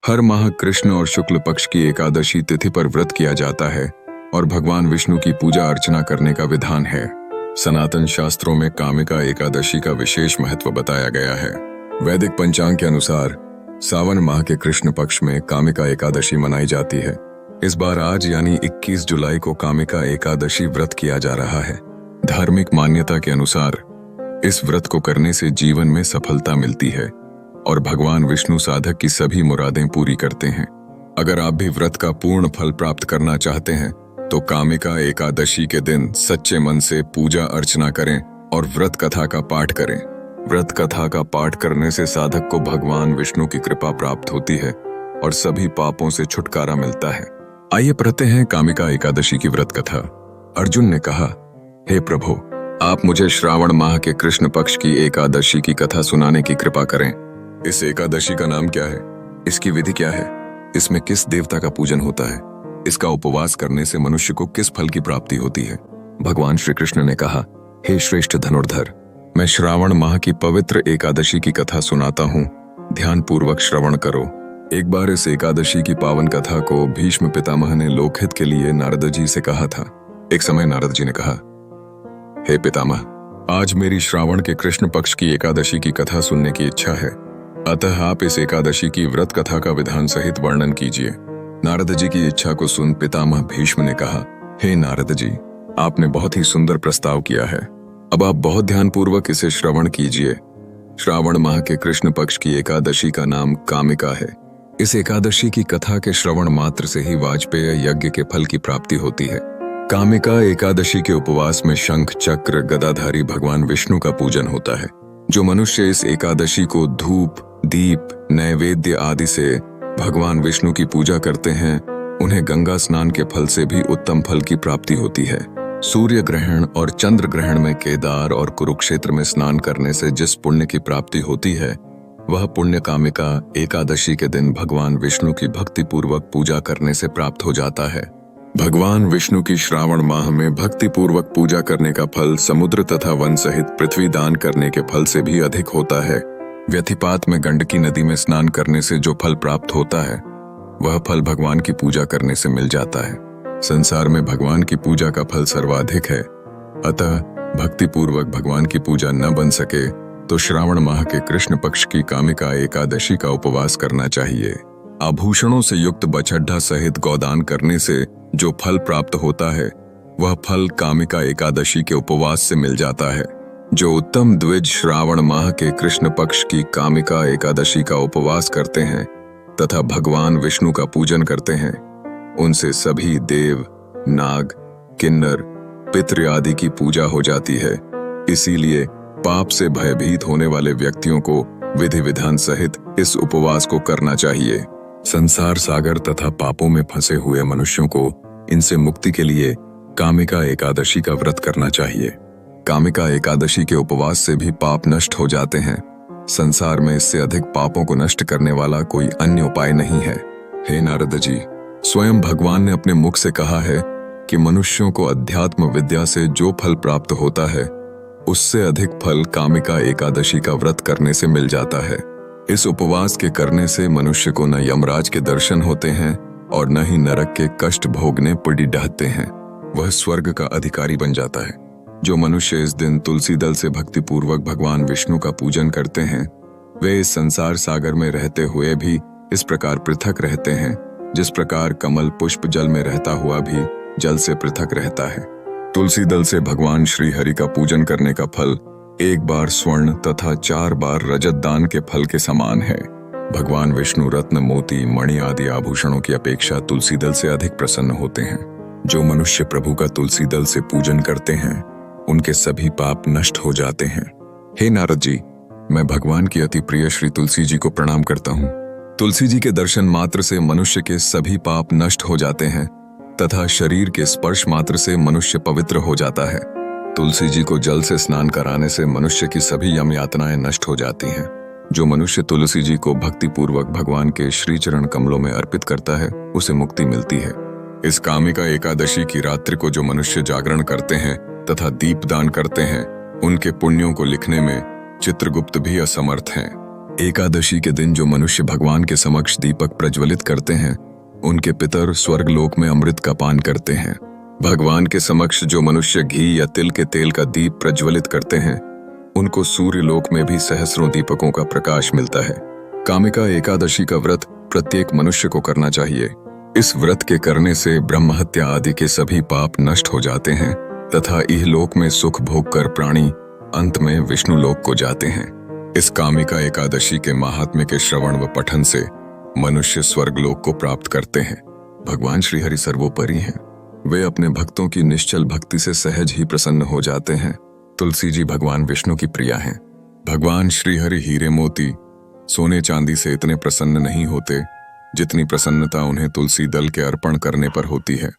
हर माह कृष्ण और शुक्ल पक्ष की एकादशी तिथि पर व्रत किया जाता है और भगवान विष्णु की पूजा अर्चना करने का विधान है। सनातन शास्त्रों में कामिका एकादशी का विशेष महत्व बताया गया है। वैदिक पंचांग के अनुसार सावन माह के कृष्ण पक्ष में कामिका एकादशी मनाई जाती है। इस बार आज यानी 21 जुलाई को कामिका एकादशी व्रत किया जा रहा है। धार्मिक मान्यता के अनुसार इस व्रत को करने से जीवन में सफलता मिलती है और भगवान विष्णु साधक की सभी मुरादें पूरी करते हैं। अगर आप भी व्रत का पूर्ण फल प्राप्त करना चाहते हैं तो कामिका एकादशी के दिन सच्चे मन से पूजा अर्चना करें और व्रत कथा का पाठ करें। व्रत कथा का पाठ करने से साधक को भगवान विष्णु की कृपा प्राप्त होती है और सभी पापों से छुटकारा मिलता है। आइए पढ़ते हैं कामिका एकादशी की व्रत कथा। अर्जुन ने कहा, हे प्रभु, आप मुझे श्रावण माह के कृष्ण पक्ष की एकादशी की कथा सुनाने की कृपा करें। इस एकादशी का नाम क्या है? इसकी विधि क्या है? इसमें किस देवता का पूजन होता है? इसका उपवास करने से मनुष्य को किस फल की प्राप्ति होती है? भगवान श्री कृष्ण ने कहा, हे श्रेष्ठ धनुर्धर, मैं श्रावण माह की पवित्र एकादशी की कथा सुनाता हूँ, ध्यान पूर्वक श्रवण करो। एक बार इस एकादशी की पावन कथा को भीष्म पितामह ने लोकहित के लिए नारद जी से कहा था। एक समय नारद जी ने कहा, हे पितामह, आज मेरी श्रावण के कृष्ण पक्ष की एकादशी की कथा सुनने की इच्छा है, अतः आप इस एकादशी की व्रत कथा का विधान सहित वर्णन कीजिए। नारद जी की इच्छा को सुन पितामह भीष्म ने कहा, हे नारद जी, आपने बहुत ही सुंदर प्रस्ताव किया है। अब आप बहुत ध्यानपूर्वक इसे श्रवण कीजिए। श्रावण माह के कृष्ण पक्ष की एकादशी का नाम कामिका है। इस एकादशी की कथा के श्रवण मात्र से ही वाजपेय यज्ञ के फल की प्राप्ति होती है। कामिका एकादशी के उपवास में शंख चक्र गदाधारी भगवान विष्णु का पूजन होता है। जो मनुष्य इस एकादशी को धूप दीप नैवेद्य आदि से भगवान विष्णु की पूजा करते हैं, उन्हें गंगा स्नान के फल से भी उत्तम फल की प्राप्ति होती है। सूर्य ग्रहण और चंद्र ग्रहण में केदार और कुरुक्षेत्र में स्नान करने से जिस पुण्य की प्राप्ति होती है, वह पुण्य कामिका एकादशी के दिन भगवान विष्णु की भक्ति पूर्वक पूजा करने से प्राप्त हो जाता है। भगवान विष्णु की श्रावण माह में भक्ति पूर्वक पूजा करने का फल समुद्र तथा वन सहित पृथ्वी दान करने के फल से भी अधिक होता है। व्यथिपात में गंडकी नदी में स्नान करने से जो फल प्राप्त होता है, वह फल भगवान की पूजा करने से मिल जाता है। संसार में भगवान की पूजा का फल सर्वाधिक है, अतः भक्ति पूर्वक भगवान की पूजा न बन सके तो श्रावण माह के कृष्ण पक्ष की कामिका एकादशी का उपवास करना चाहिए। आभूषणों से युक्त बछड्ढा सहित गौदान करने से जो फल प्राप्त होता है, वह फल कामिका एकादशी के उपवास से मिल जाता है। जो उत्तम द्विज श्रावण माह के कृष्ण पक्ष की कामिका एकादशी का उपवास करते हैं तथा भगवान विष्णु का पूजन करते हैं, उनसे सभी देव नाग किन्नर पितृ आदि की पूजा हो जाती है। इसीलिए पाप से भयभीत होने वाले व्यक्तियों को विधि विधान सहित इस उपवास को करना चाहिए। संसार सागर तथा पापों में फंसे हुए मनुष्यों को इनसे मुक्ति के लिए कामिका एकादशी का व्रत करना चाहिए। कामिका एकादशी के उपवास से भी पाप नष्ट हो जाते हैं। संसार में इससे अधिक पापों को नष्ट करने वाला कोई अन्य उपाय नहीं है। हे नारद जी, स्वयं भगवान ने अपने मुख से कहा है कि मनुष्यों को अध्यात्म विद्या से जो फल प्राप्त होता है, उससे अधिक फल कामिका एकादशी का व्रत करने से मिल जाता है। इस उपवास के करने से मनुष्य को न यमराज के दर्शन होते हैं और न ही नरक के कष्ट भोगने पड़ी डहते हैं, वह स्वर्ग का अधिकारी बन जाता है। जो मनुष्य इस दिन तुलसी दल से भक्ति पूर्वक भगवान विष्णु का पूजन करते हैं, वे इस संसार सागर में रहते हुए भी इस प्रकार पृथक रहते हैं, जिस प्रकार कमल पुष्प जल में रहता हुआ भी जल से पृथक रहता है। तुलसी दल से भगवान श्री हरि का पूजन करने का फल 1 बार स्वर्ण तथा 4 बार रजत दान के फल के समान है। भगवान विष्णु रत्न मोती मणि आदि आभूषणों की अपेक्षा तुलसी दल से अधिक प्रसन्न होते हैं। जो मनुष्य प्रभु का तुलसी दल से पूजन करते हैं, उनके सभी पाप नष्ट हो जाते हैं। हे नारद जी, मैं भगवान की अति प्रिय श्री तुलसी जी को प्रणाम करता हूँ। तुलसी जी के दर्शन मात्र से मनुष्य के सभी पाप नष्ट हो जाते हैं तथा शरीर के स्पर्श मात्र से मनुष्य पवित्र हो जाता है। तुलसी जी को जल से स्नान कराने से मनुष्य की सभी यम यातनाएं नष्ट हो जाती हैं। जो मनुष्य तुलसी जी को भक्ति पूर्वक भगवान के श्री चरण कमलों में अर्पित करता है, उसे मुक्ति मिलती है। इस कामिका एकादशी की रात्रि को जो मनुष्य जागरण करते हैं तथा दीपदान करते हैं, उनके पुण्यों को लिखने में चित्रगुप्त भी असमर्थ हैं। एकादशी के दिन जो मनुष्य भगवान के समक्ष दीपक प्रज्वलित करते हैं, उनके पितर स्वर्गलोक में अमृत का पान करते हैं। भगवान के समक्ष जो मनुष्य घी या तिल के तेल का दीप प्रज्वलित करते हैं, उनको सूर्य लोक में भी सहस्रों दीपकों का प्रकाश मिलता है। कामिका एकादशी का व्रत प्रत्येक मनुष्य को करना चाहिए। इस व्रत के करने से ब्रह्म हत्या आदि के सभी पाप नष्ट हो जाते हैं तथा इहलोक में सुख भोग कर प्राणी अंत में विष्णु लोक को जाते हैं। इस कामिका एकादशी के महात्म्य के श्रवण व पठन से मनुष्य स्वर्गलोक को प्राप्त करते हैं। भगवान श्रीहरि सर्वोपरि हैं। वे अपने भक्तों की निश्चल भक्ति से सहज ही प्रसन्न हो जाते हैं। तुलसी जी भगवान विष्णु की प्रिया हैं। भगवान श्रीहरि हीरे मोती सोने चांदी से इतने प्रसन्न नहीं होते जितनी प्रसन्नता उन्हें तुलसी दल के अर्पण करने पर होती है।